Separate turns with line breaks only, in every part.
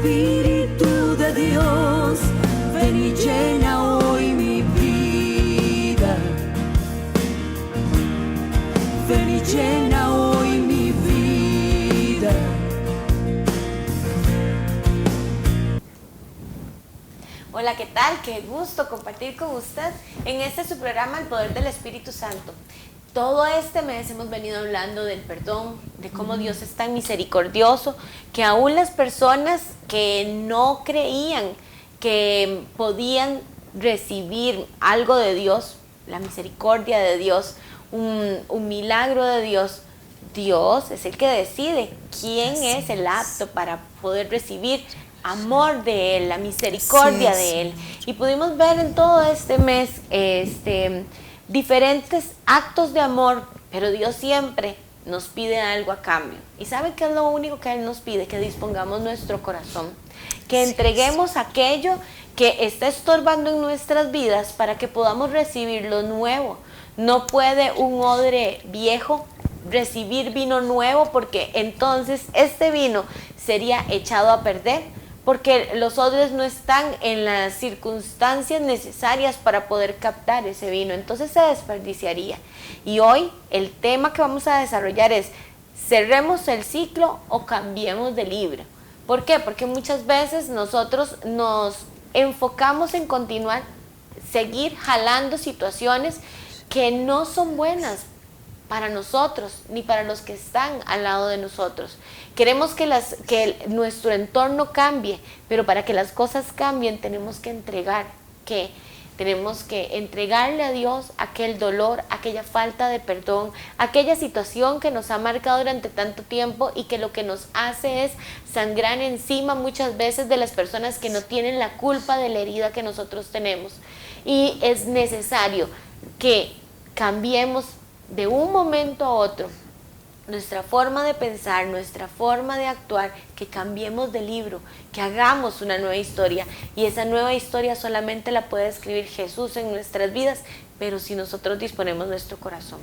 Espíritu de Dios, ven y llena hoy mi vida. Ven y llena hoy mi vida.
Hola, ¿qué tal? Qué gusto compartir con usted en este su programa El Poder del Espíritu Santo. Todo este mes hemos venido hablando del perdón, de cómo Dios es tan misericordioso, que aún las personas que no creían que podían recibir algo de Dios, la misericordia de Dios, un milagro de Dios, Dios es el que decide quién es el apto para poder recibir amor de Él, la misericordia de Él. Y pudimos ver en todo este mes diferentes actos de amor, pero Dios siempre nos pide algo a cambio. ¿Y sabe qué es lo único que Él nos pide? Que dispongamos nuestro corazón, que entreguemos aquello que está estorbando en nuestras vidas para que podamos recibir lo nuevo. No puede un odre viejo recibir vino nuevo, porque entonces este vino sería echado a perder, porque los odres no están en las circunstancias necesarias para poder captar ese vino, entonces se desperdiciaría. Y hoy el tema que vamos a desarrollar es: cerremos el ciclo o cambiemos de libro. ¿Por qué? Porque muchas veces nosotros nos enfocamos en continuar, seguir jalando situaciones que no son buenas para nosotros, ni para los que están al lado de nosotros. Queremos que nuestro entorno cambie, pero para que las cosas cambien tenemos que entregarle a Dios aquel dolor, aquella falta de perdón, aquella situación que nos ha marcado durante tanto tiempo y que lo que nos hace es sangrar encima muchas veces de las personas que no tienen la culpa de la herida que nosotros tenemos. Y es necesario que cambiemos de un momento a otro nuestra forma de pensar, nuestra forma de actuar, que cambiemos de libro, que hagamos una nueva historia, y esa nueva historia solamente la puede escribir Jesús en nuestras vidas, pero si nosotros disponemos nuestro corazón.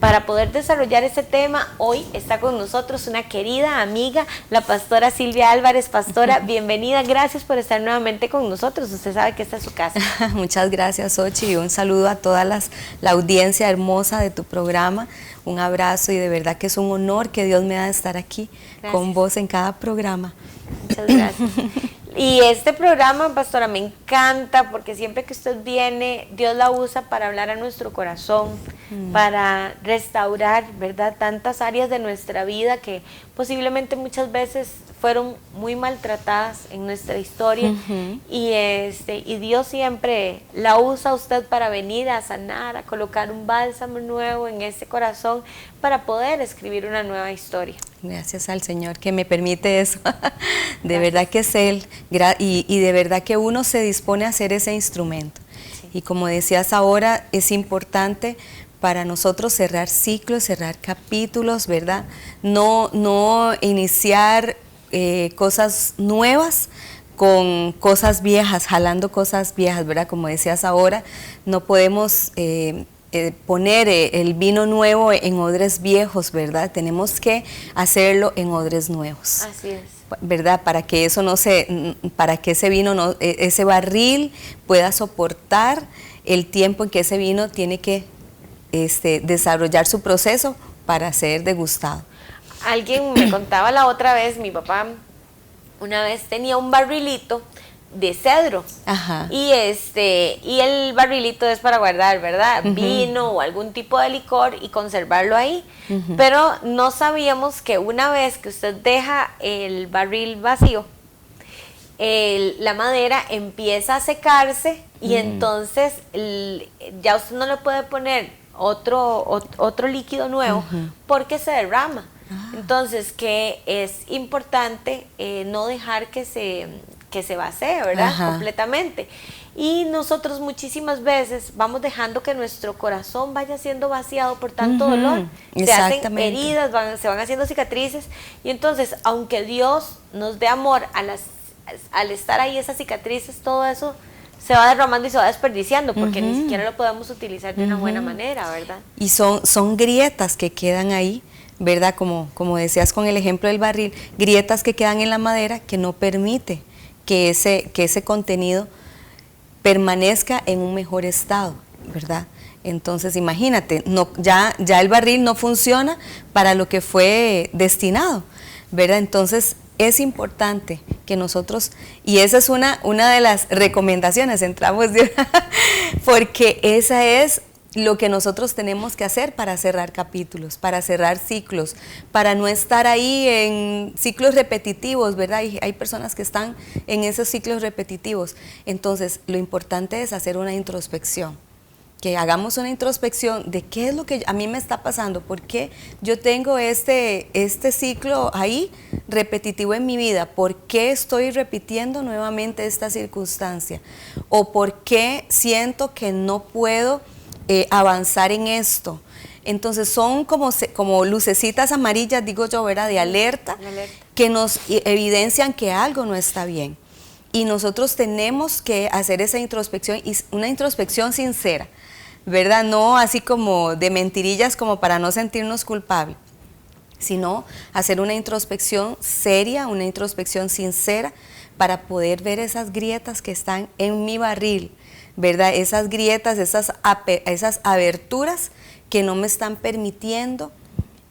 Para poder desarrollar ese tema, hoy está con nosotros una querida amiga, la pastora Silvia Álvarez. Pastora, bienvenida, gracias por estar nuevamente con nosotros. Usted sabe que esta es su casa.
Muchas gracias, Xochi, y un saludo a toda la audiencia hermosa de tu programa. Un abrazo, y de verdad que es un honor que Dios me da de estar aquí con vos en cada programa.
Muchas gracias. Y este programa, pastora, me encanta porque siempre que usted viene, Dios la usa para hablar a nuestro corazón, para restaurar, ¿verdad?, tantas áreas de nuestra vida que posiblemente muchas veces fueron muy maltratadas en nuestra historia. Y Dios siempre la usa a usted para venir a sanar, a colocar un bálsamo nuevo en ese corazón para poder escribir una nueva historia.
Gracias al Señor que me permite eso. De verdad que es Él, y de verdad que uno se dispone a hacer ese instrumento. Sí. Y como decías ahora, es importante para nosotros cerrar ciclos, cerrar capítulos, ¿verdad? No iniciar cosas nuevas con cosas viejas, jalando cosas viejas, ¿verdad? Como decías ahora, no podemos poner el vino nuevo en odres viejos, ¿verdad? Tenemos que hacerlo en odres nuevos.
Así es.
¿Verdad? Para que eso para que ese vino, ese barril pueda soportar el tiempo en que ese vino tiene que desarrollar su proceso para ser degustado.
Alguien me contaba la otra vez, mi papá una vez tenía un barrilito de cedro.
Ajá.
Y el barrilito es para guardar, ¿verdad? Vino o algún tipo de licor y conservarlo ahí. Pero no sabíamos que una vez que usted deja el barril vacío, la madera empieza a secarse y entonces ya usted no le puede poner otro líquido nuevo porque se derrama. Entonces, que es importante no dejar que se vacíe, ¿verdad? Completamente. Y nosotros muchísimas veces vamos dejando que nuestro corazón vaya siendo vaciado por tanto dolor. Se hacen heridas, se van haciendo cicatrices. Y entonces, aunque Dios nos dé amor al estar ahí esas cicatrices, todo eso se va derramando y se va desperdiciando porque ni siquiera lo podemos utilizar de una buena manera, ¿verdad?
Y son grietas que quedan ahí, ¿verdad? Como decías con el ejemplo del barril, grietas que quedan en la madera que no permite que ese contenido permanezca en un mejor estado, ¿verdad? Entonces imagínate, ya el barril no funciona para lo que fue destinado, ¿verdad? Entonces es importante que nosotros, y esa es una de las recomendaciones, entramos porque esa es lo que nosotros tenemos que hacer para cerrar capítulos, para cerrar ciclos, para no estar ahí en ciclos repetitivos, ¿verdad? Hay personas que están en esos ciclos repetitivos. Entonces, lo importante es hacer una introspección, que hagamos una introspección de qué es lo que a mí me está pasando, por qué yo tengo este ciclo ahí repetitivo en mi vida, por qué estoy repitiendo nuevamente esta circunstancia, o por qué siento que no puedo avanzar en esto. Entonces son como lucecitas amarillas, digo yo, ¿verdad? De alerta, que nos evidencian que algo no está bien. Y nosotros tenemos que hacer esa introspección, y una introspección sincera, ¿verdad? No así como de mentirillas como para no sentirnos culpables, sino hacer una introspección seria, una introspección sincera, para poder ver esas grietas que están en mi barril, ¿verdad? Esas grietas, esas aberturas que no me están permitiendo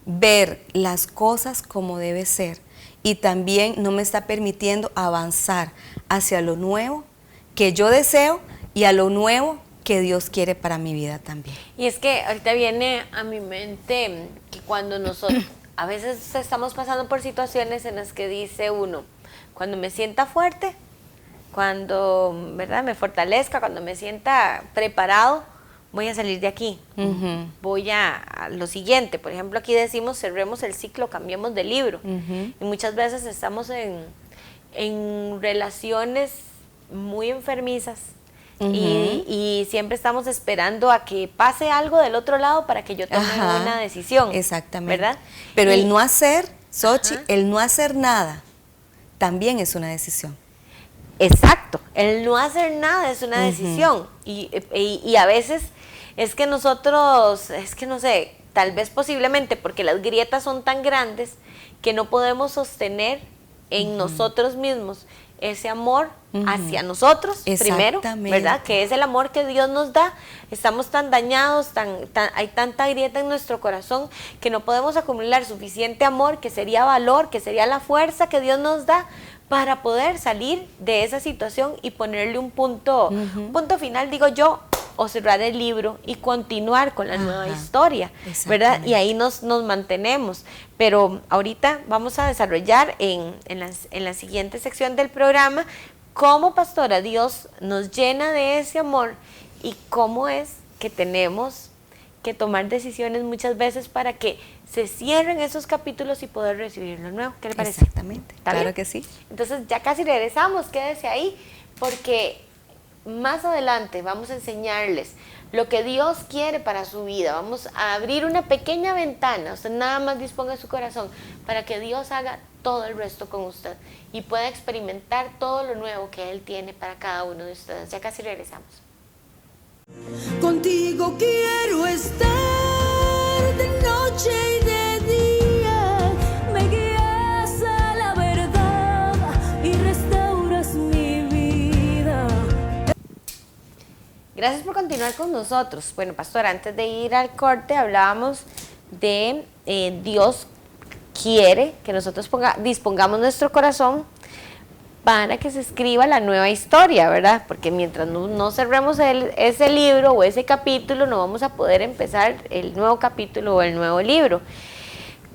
ver las cosas como debe ser, y también no me está permitiendo avanzar hacia lo nuevo que yo deseo y a lo nuevo que Dios quiere para mi vida también.
Y es que ahorita viene a mi mente que cuando nosotros a veces estamos pasando por situaciones en las que dice uno, cuando me sienta fuerte, cuando, ¿verdad?, me fortalezca, cuando me sienta preparado, voy a salir de aquí. Voy a lo siguiente. Por ejemplo, aquí decimos, cerremos el ciclo, cambiemos de libro. Y muchas veces estamos en relaciones muy enfermizas, y siempre estamos esperando a que pase algo del otro lado para que yo tome una decisión.
Exactamente.
¿Verdad?
Pero el no hacer, Xochi, el no hacer nada también es una decisión.
Exacto, el no hacer nada es una decisión, y a veces es que nosotros, no sé, tal vez posiblemente porque las grietas son tan grandes que no podemos sostener en nosotros mismos ese amor hacia nosotros primero, ¿verdad? Que es el amor que Dios nos da. Estamos tan dañados, hay tanta grieta en nuestro corazón que no podemos acumular suficiente amor, que sería valor, que sería la fuerza que Dios nos da para poder salir de esa situación y ponerle un punto final, digo yo, o cerrar el libro y continuar con la nueva historia, ¿verdad? Y ahí nos mantenemos. Pero ahorita vamos a desarrollar en la siguiente sección del programa cómo, pastora, Dios nos llena de ese amor y cómo es que tenemos que tomar decisiones muchas veces para que se cierren esos capítulos y poder recibir lo nuevo. ¿Qué le parece?
Exactamente, claro que sí.
Entonces ya casi regresamos, quédese ahí, porque más adelante vamos a enseñarles lo que Dios quiere para su vida. Vamos a abrir una pequeña ventana, usted nada más disponga su corazón para que Dios haga todo el resto con usted y pueda experimentar todo lo nuevo que Él tiene para cada uno de ustedes. Ya casi regresamos.
Contigo quiero estar de noche y de día, me guías a la verdad y restauras mi vida.
Gracias por continuar con nosotros. Bueno, pastor, antes de ir al corte hablábamos de Dios quiere que nosotros dispongamos nuestro corazón para que se escriba la nueva historia, ¿verdad? Porque mientras no cerremos ese libro o ese capítulo, no vamos a poder empezar el nuevo capítulo o el nuevo libro.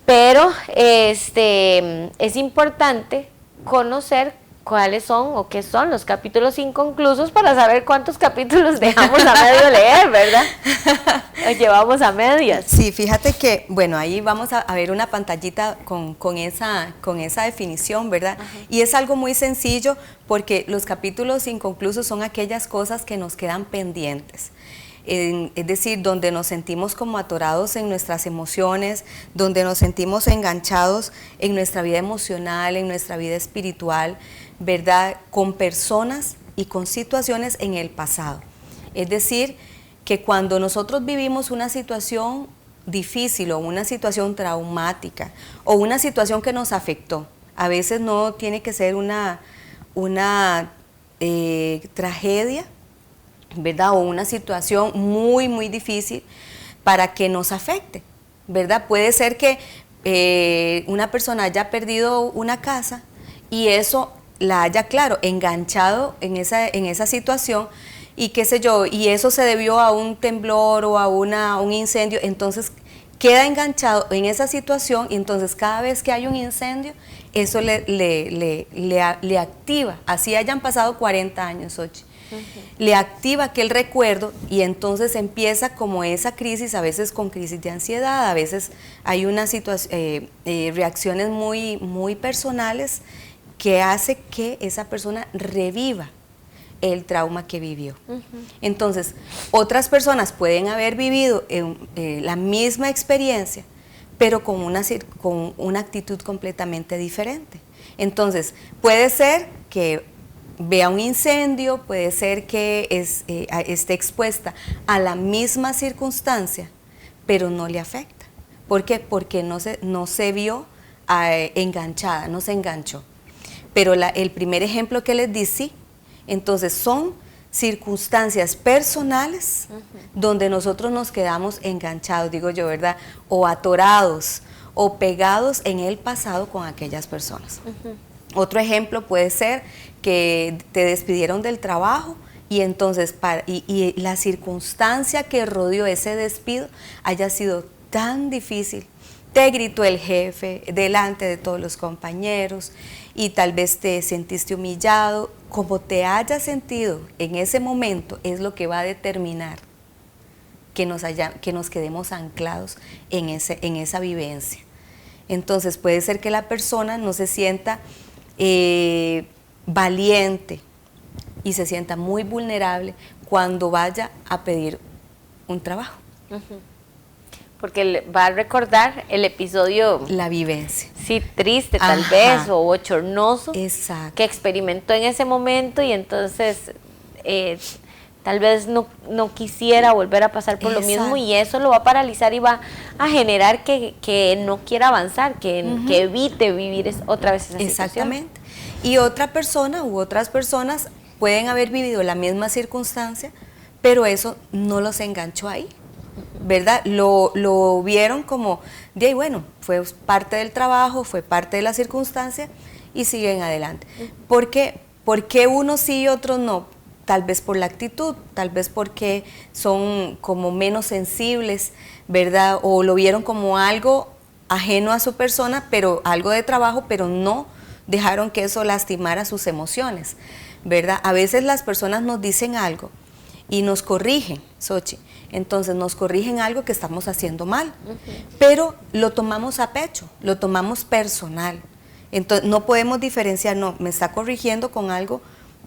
Pero es importante conocer cuáles son o qué son los capítulos inconclusos para saber cuántos capítulos dejamos a medio leer, ¿verdad? O llevamos a medias.
Sí, fíjate que, bueno, ahí vamos a ver una pantallita con esa definición, ¿verdad? Y es algo muy sencillo porque los capítulos inconclusos son aquellas cosas que nos quedan pendientes. Es decir, donde nos sentimos como atorados en nuestras emociones, donde nos sentimos enganchados en nuestra vida emocional, en nuestra vida espiritual, ¿verdad? Con personas y con situaciones en el pasado. Es decir, que cuando nosotros vivimos una situación difícil o una situación traumática o una situación que nos afectó, a veces no tiene que ser una tragedia, ¿verdad? O una situación muy, muy difícil para que nos afecte, ¿verdad? Puede ser que una persona haya perdido una casa y eso la haya, claro, enganchado en esa situación y qué sé yo, y eso se debió a un temblor o a un incendio, entonces queda enganchado en esa situación y entonces cada vez que hay un incendio, eso le activa, así hayan pasado 40 años, Xochitl. Le activa aquel recuerdo y entonces empieza como esa crisis, a veces con crisis de ansiedad, a veces hay reacciones muy, muy personales que hace que esa persona reviva el trauma que vivió. Entonces, otras personas pueden haber vivido la misma experiencia, pero con una actitud completamente diferente. Entonces, puede ser que vea un incendio, puede ser que esté expuesta a la misma circunstancia, pero no le afecta. ¿Por qué? Porque no se vio enganchada, no se enganchó. Pero el primer ejemplo que les di, sí. Entonces son circunstancias personales donde nosotros nos quedamos enganchados, digo yo, ¿verdad? O atorados o pegados en el pasado con aquellas personas. Otro ejemplo puede ser que te despidieron del trabajo y entonces y la circunstancia que rodeó ese despido haya sido tan difícil. Te gritó el jefe delante de todos los compañeros y tal vez te sentiste humillado. Como te hayas sentido en ese momento es lo que va a determinar que nos quedemos anclados en esa vivencia. Entonces puede ser que la persona no se sienta valiente y se sienta muy vulnerable cuando vaya a pedir un trabajo.
Porque va a recordar el episodio,
la vivencia,
sí, triste tal vez, o bochornoso,
exacto,
que experimentó en ese momento y entonces tal vez no quisiera volver a pasar por lo mismo y eso lo va a paralizar y va a generar que no quiera avanzar, que evite vivir otra vez esa situación.
Exactamente. Y otra persona u otras personas pueden haber vivido la misma circunstancia, pero eso no los enganchó ahí, ¿verdad? Lo vieron como, de ahí, bueno, fue parte del trabajo, fue parte de la circunstancia y siguen adelante. ¿Por qué unos sí y otros no? Tal vez por la actitud, tal vez porque son como menos sensibles, ¿verdad? O lo vieron como algo ajeno a su persona, pero algo de trabajo, pero no dejaron que eso lastimara sus emociones, ¿verdad? A veces las personas nos dicen algo y nos corrigen, Xochitl, entonces nos corrigen algo que estamos haciendo mal, pero lo tomamos a pecho, lo tomamos personal, entonces no podemos diferenciar, no, me está corrigiendo con algo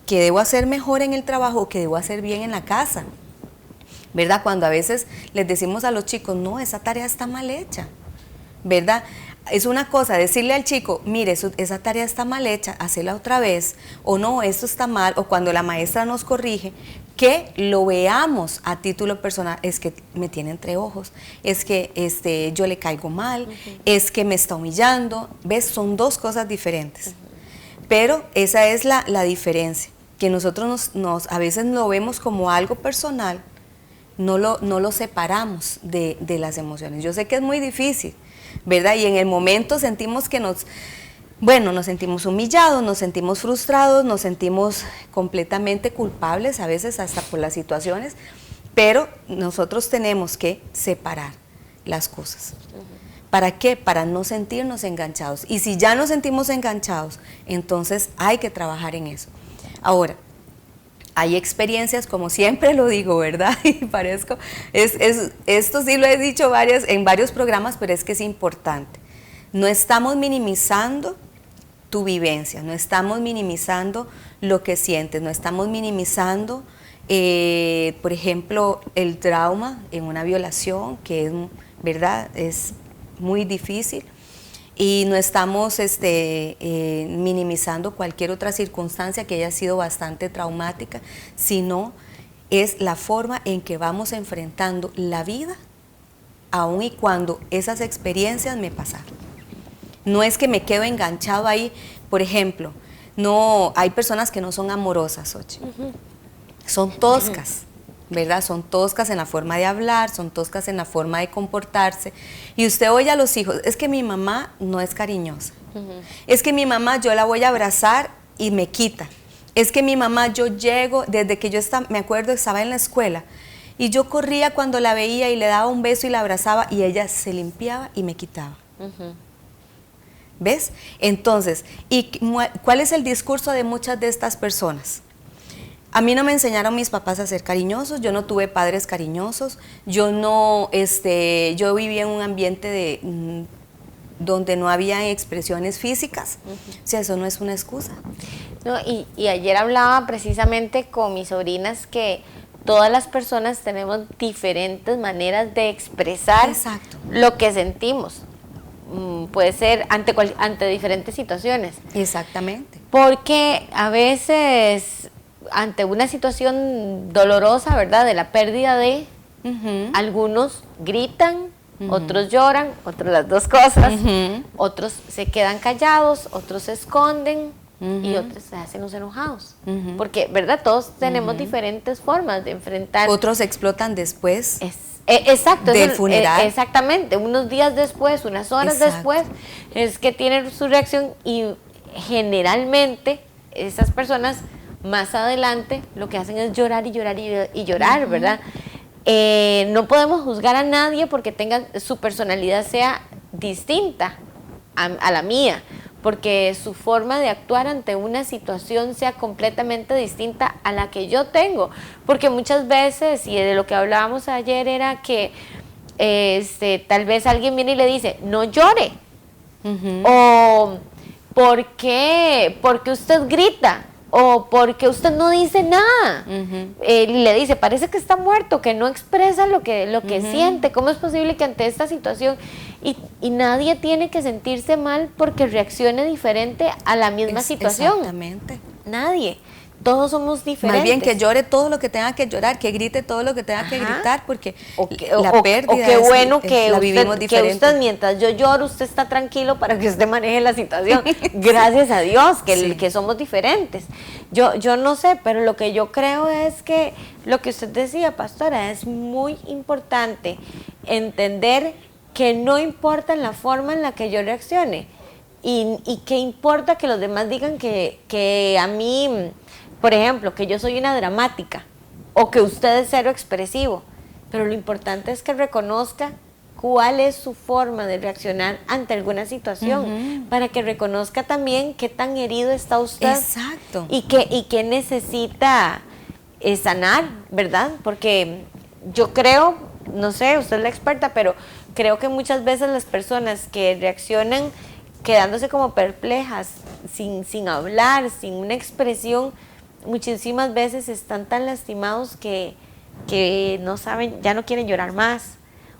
que debo hacer mejor en el trabajo o que debo hacer bien en la casa, ¿verdad? Cuando a veces les decimos a los chicos, no, esa tarea está mal hecha, ¿verdad? Es una cosa decirle al chico, mire, esa tarea está mal hecha, hacela otra vez, o no, esto está mal, o cuando la maestra nos corrige, que lo veamos a título personal, es que me tiene entre ojos, es que yo le caigo mal, es que me está humillando, ¿ves? Son dos cosas diferentes, pero esa es la diferencia, que nosotros a veces lo vemos como algo personal, no lo separamos de las emociones. Yo sé que es muy difícil, ¿verdad? Y en el momento sentimos que nos sentimos humillados, nos sentimos frustrados, nos sentimos completamente culpables, a veces hasta por las situaciones, pero nosotros tenemos que separar las cosas. ¿Para qué? Para no sentirnos enganchados. Y si ya nos sentimos enganchados, entonces hay que trabajar en eso. Ahora, hay experiencias, como siempre lo digo, ¿verdad? Y parezco, esto sí lo he dicho en varios programas, pero es que es importante. No estamos minimizando tu vivencia, no estamos minimizando lo que sientes, no estamos minimizando, por ejemplo, el trauma en una violación, que es, ¿verdad?, es muy difícil. Y no estamos minimizando cualquier otra circunstancia que haya sido bastante traumática, sino es la forma en que vamos enfrentando la vida aun y cuando esas experiencias me pasaron. No es que me quedo enganchado ahí, por ejemplo, no, hay personas que no son amorosas, Xochitl. Son toscas, ¿verdad? Son toscas en la forma de hablar, son toscas en la forma de comportarse. Y usted oye a los hijos, es que mi mamá no es cariñosa. Es que mi mamá yo la voy a abrazar y me quita. Es que mi mamá yo llego, desde que yo me acuerdo estaba en la escuela, y yo corría cuando la veía y le daba un beso y la abrazaba y ella se limpiaba y me quitaba. ¿Ves? Entonces, ¿y cuál es el discurso de muchas de estas personas? A mí no me enseñaron mis papás a ser cariñosos, yo no tuve padres cariñosos, yo vivía en un ambiente donde no había expresiones físicas. O sea, eso no es una excusa.
No, y ayer hablaba precisamente con mis sobrinas que todas las personas tenemos diferentes maneras de expresar lo que sentimos. Puede ser ante diferentes situaciones.
Exactamente.
Porque a veces, ante una situación dolorosa, ¿verdad?, de la pérdida de, algunos gritan, otros lloran, otros las dos cosas, otros se quedan callados, otros se esconden y otros se hacen los enojados. Porque, ¿verdad?, todos tenemos diferentes formas de enfrentar.
Otros explotan después.
Exacto,
del funeral.
Exactamente, unos días después, unas horas después, es que tienen su reacción, y generalmente esas personas más adelante lo que hacen es llorar y llorar y llorar, ¿verdad? No podemos juzgar a nadie porque su personalidad sea distinta a la mía, porque su forma de actuar ante una situación sea completamente distinta a la que yo tengo, porque muchas veces, y de lo que hablábamos ayer, era que tal vez alguien viene y le dice, no llore, o ¿por qué usted grita? O porque usted no dice nada. Le dice, parece que está muerto, que no expresa lo que siente. ¿Cómo es posible que ante esta situación? Y nadie tiene que sentirse mal porque reaccione diferente a la misma situación.
Exactamente.
Nadie. Todos somos diferentes.
Más bien que llore todo lo que tenga que llorar, que grite todo lo que tenga que gritar, porque la pérdida
qué bueno
la vivimos diferente.
Que usted, mientras yo lloro, usted está tranquilo para que usted maneje la situación. Gracias a Dios que somos diferentes. Yo no sé, pero lo que yo creo es que lo que usted decía, pastora, es muy importante entender que no importa la forma en la que yo reaccione, y que importa que los demás digan que a mí, por ejemplo, que yo soy una dramática o que usted es cero expresivo, pero lo importante es que reconozca cuál es su forma de reaccionar ante alguna situación, para que reconozca también qué tan herido está usted.
Exacto.
Y que necesita sanar, ¿verdad? Porque yo creo, no sé, usted es la experta, pero creo que muchas veces las personas que reaccionan quedándose como perplejas, sin hablar, sin una expresión, muchísimas veces están tan lastimados que no saben, ya no quieren llorar más,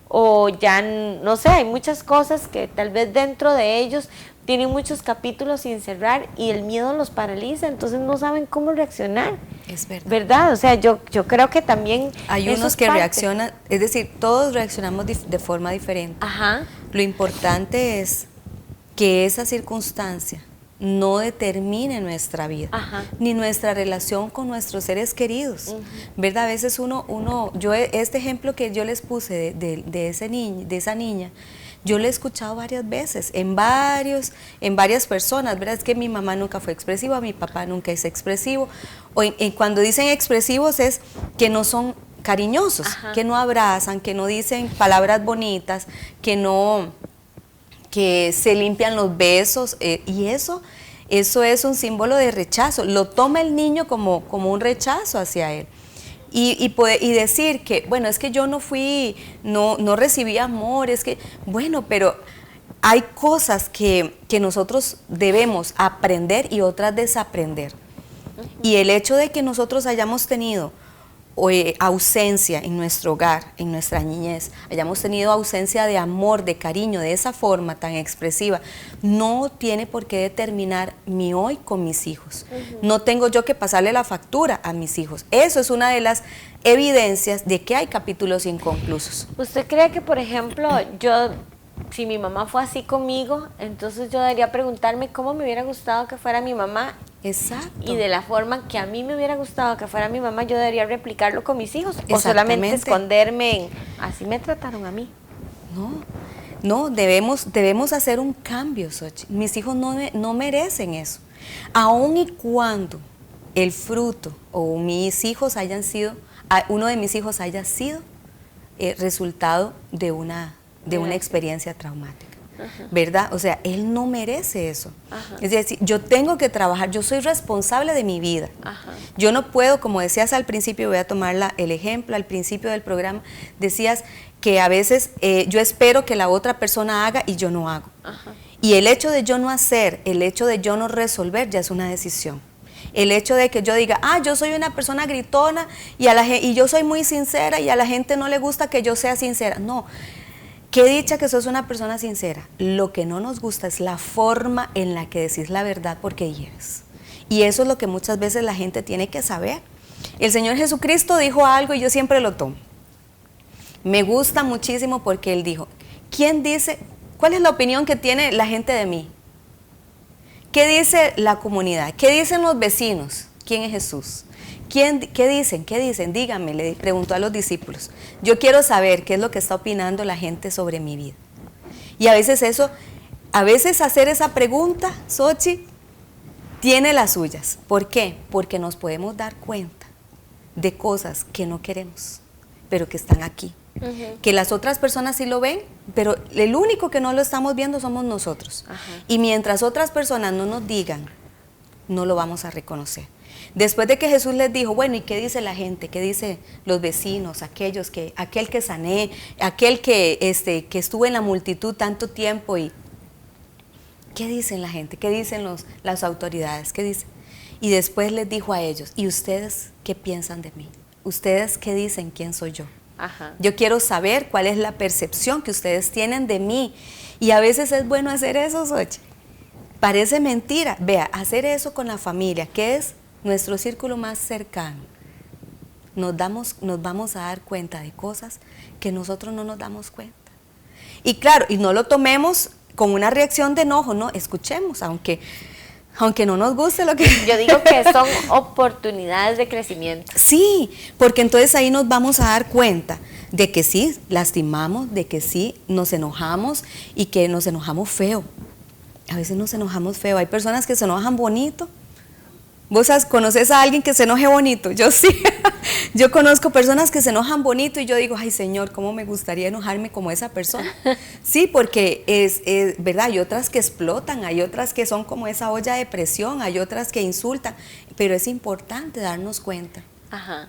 o ya, no sé, hay muchas cosas que tal vez dentro de ellos tienen muchos capítulos sin cerrar y el miedo los paraliza, entonces no saben cómo reaccionar.
Es verdad.
¿Verdad? O sea, yo creo que también
hay unos que reaccionan, es decir, todos reaccionamos de forma diferente. Lo importante es que esa circunstancia no determine nuestra vida, ni nuestra relación con nuestros seres queridos, ¿verdad? A veces este ejemplo que yo les puse de esa niña, yo lo he escuchado varias veces, en varias personas, ¿verdad? Es que mi mamá nunca fue expresiva, mi papá nunca es expresivo, o cuando dicen expresivos es que no son cariñosos, que no abrazan, que no dicen palabras bonitas, que se limpian los besos, y eso es un símbolo de rechazo, lo toma el niño como un rechazo hacia él. Y decir que, bueno, es que yo no recibí amor, es que, bueno, pero hay cosas que nosotros debemos aprender y otras desaprender. Y el hecho de que nosotros hayamos tenido ausencia en nuestro hogar, en nuestra niñez, hayamos tenido ausencia de amor, de cariño, de esa forma tan expresiva, no tiene por qué determinar mi hoy con mis hijos. No tengo yo que pasarle la factura a mis hijos. Eso es una de las evidencias de que hay capítulos inconclusos.
¿Usted cree que, por ejemplo, si mi mamá fue así conmigo, entonces yo debería preguntarme cómo me hubiera gustado que fuera mi mamá?
Exacto.
Y de la forma que a mí me hubiera gustado que fuera mi mamá, yo debería replicarlo con mis hijos. O solamente esconderme en, así me trataron a mí.
No, debemos hacer un cambio, Xochitl. Mis hijos no merecen eso. Aun y cuando el fruto o mis hijos hayan sido, uno de mis hijos haya sido resultado de una experiencia traumática. Ajá. ¿Verdad? O sea, él no merece eso. Ajá. Es decir, yo tengo que trabajar, yo soy responsable de mi vida. Ajá. Yo no puedo, como decías al principio, voy a tomar el ejemplo, al principio del programa, decías que a veces yo espero que la otra persona haga y yo no hago. Ajá. Y el hecho de yo no hacer, el hecho de yo no resolver, ya es una decisión. El hecho de que yo diga, yo soy una persona gritona y yo soy muy sincera y a la gente no le gusta que yo sea sincera. No. Qué dicha que sos una persona sincera. Lo que no nos gusta es la forma en la que decís la verdad porque hieres. Y eso es lo que muchas veces la gente tiene que saber. El Señor Jesucristo dijo algo y yo siempre lo tomo. Me gusta muchísimo porque Él dijo, ¿quién dice, cuál es la opinión que tiene la gente de mí? ¿Qué dice la comunidad? ¿Qué dicen los vecinos? ¿Quién es Jesús? ¿Qué dicen? ¿Qué dicen? Díganme, le preguntó a los discípulos. Yo quiero saber qué es lo que está opinando la gente sobre mi vida. Y a veces hacer esa pregunta, Xochitl, tiene las suyas. ¿Por qué? Porque nos podemos dar cuenta de cosas que no queremos, pero que están aquí. Que las otras personas sí lo ven, pero el único que no lo estamos viendo somos nosotros. Y mientras otras personas no nos digan, no lo vamos a reconocer. Después de que Jesús les dijo, bueno, ¿y qué dice la gente? ¿Qué dicen los vecinos, aquel que sané, aquel que estuvo en la multitud tanto tiempo? Y ¿qué dicen la gente? ¿Qué dicen las autoridades? ¿Qué dicen? Y después les dijo a ellos, ¿y ustedes qué piensan de mí? ¿Ustedes qué dicen? ¿Quién soy yo? Ajá. Yo quiero saber cuál es la percepción que ustedes tienen de mí. Y a veces es bueno hacer eso, Xochitl. Parece mentira. Vea, hacer eso con la familia, que es nuestro círculo más cercano. Nos vamos a dar cuenta de cosas que nosotros no nos damos cuenta. Y claro, y no lo tomemos con una reacción de enojo, no, escuchemos, aunque no nos guste lo que...
Yo digo que son oportunidades de crecimiento.
Sí, porque entonces ahí nos vamos a dar cuenta de que sí, lastimamos, de que sí, nos enojamos y que nos enojamos feo. A veces nos enojamos feo. Hay personas que se enojan bonito. ¿Vos conoces a alguien que se enoje bonito? Yo sí. Yo conozco personas que se enojan bonito y yo digo, ay Señor, ¿cómo me gustaría enojarme como esa persona? Sí, porque es verdad, hay otras que explotan, hay otras que son como esa olla de presión, hay otras que insultan, pero es importante darnos cuenta. Ajá.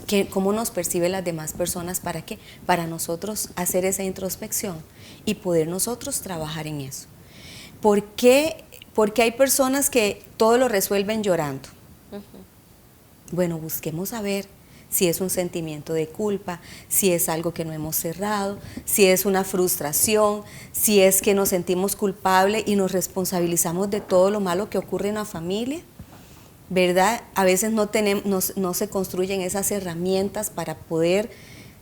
Que cómo nos perciben las demás personas, ¿para qué? Para nosotros hacer esa introspección y poder nosotros trabajar en eso. ¿Por qué? Porque hay personas que todo lo resuelven llorando. Bueno, busquemos a ver si es un sentimiento de culpa, si es algo que no hemos cerrado, si es una frustración, si es que nos sentimos culpables y nos responsabilizamos de todo lo malo que ocurre en la familia, ¿verdad? A veces no se construyen esas herramientas para poder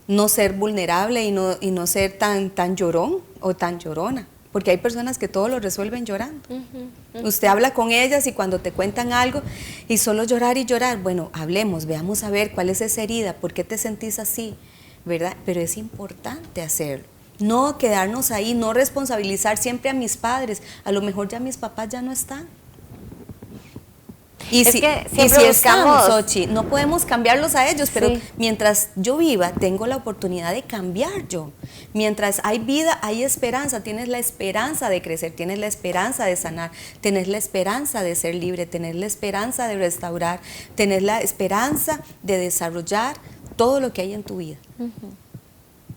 no ser vulnerable y no ser tan llorón o tan llorona. Porque hay personas que todo lo resuelven llorando. Usted habla con ellas y cuando te cuentan algo y solo llorar y llorar, bueno, hablemos, veamos a ver cuál es esa herida, por qué te sentís así, ¿verdad? Pero es importante hacerlo. No quedarnos ahí, no responsabilizar siempre a mis padres. A lo mejor ya mis papás ya no están. Y si estamos, Xochitl, no podemos cambiarlos a ellos, pero sí, mientras yo viva, tengo la oportunidad de cambiar yo. Mientras hay vida, hay esperanza. Tienes la esperanza de crecer, tienes la esperanza de sanar, tienes la esperanza de ser libre, tienes la esperanza de restaurar, tienes la esperanza de desarrollar todo lo que hay en tu vida.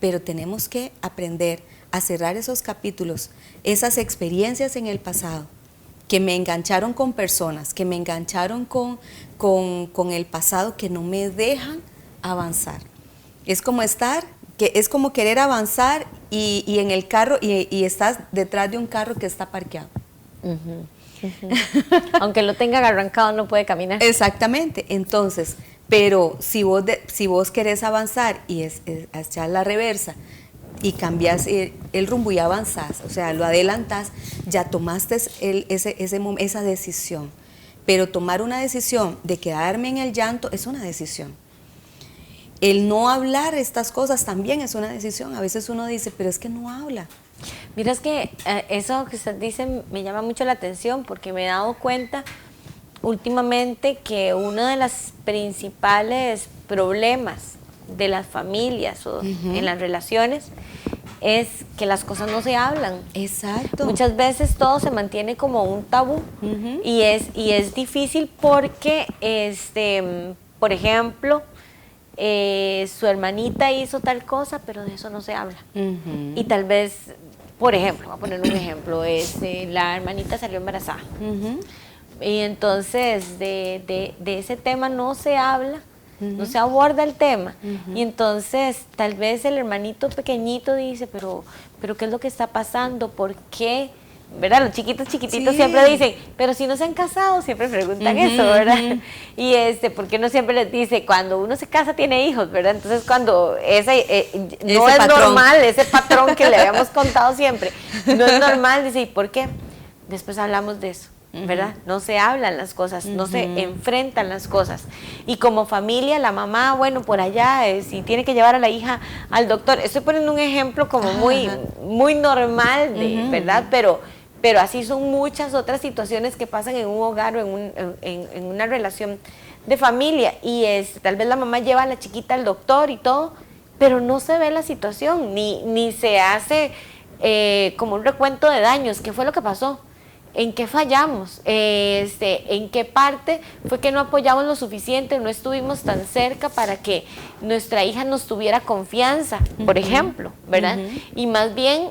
Pero tenemos que aprender a cerrar esos capítulos, esas experiencias en el pasado, que me engancharon con personas, que me engancharon con el pasado, que no me dejan avanzar. Es como es como querer avanzar y en el carro y estás detrás de un carro que está parqueado.
Aunque lo tenga arrancado, no puede caminar.
Exactamente. Entonces, pero si vos querés avanzar y echar la reversa y cambias el rumbo y avanzás, o sea, lo adelantás, ya tomaste esa decisión. Pero tomar una decisión de quedarme en el llanto es una decisión. El no hablar estas cosas también es una decisión. A veces uno dice, pero es que no habla.
Mira, es que eso que usted dice me llama mucho la atención porque me he dado cuenta últimamente que uno de los principales problemas de las familias o en las relaciones es que las cosas no se hablan.
Exacto.
Muchas veces todo se mantiene como un tabú y es difícil porque, por ejemplo, su hermanita hizo tal cosa, pero de eso no se habla. Y tal vez, por ejemplo, voy a poner un ejemplo, la hermanita salió embarazada. Y entonces de ese tema no se habla, no se aborda el tema. Y entonces tal vez el hermanito pequeñito dice, pero ¿qué es lo que está pasando? ¿Por qué? ¿Verdad? Los chiquitos siempre dicen, pero si no se han casado, siempre preguntan eso, ¿verdad? Y ¿por qué no siempre les dice, cuando uno se casa tiene hijos, ¿verdad? Entonces cuando no es
patrón.
normal, ese patrón que le habíamos contado siempre, no es normal, dice, ¿y por qué? Después hablamos de eso, ¿verdad? No se hablan las cosas, no se enfrentan las cosas. Y como familia, la mamá, bueno, por allá, si tiene que llevar a la hija al doctor, estoy poniendo un ejemplo como muy normal, ¿verdad? Pero así son muchas otras situaciones que pasan en un hogar o en una relación de familia. Y tal vez la mamá lleva a la chiquita al doctor y todo, pero no se ve la situación, ni se hace como un recuento de daños. ¿Qué fue lo que pasó? ¿En qué fallamos? ¿En qué parte fue que no apoyamos lo suficiente, no estuvimos tan cerca para que nuestra hija nos tuviera confianza, por ejemplo, ¿verdad? Y más bien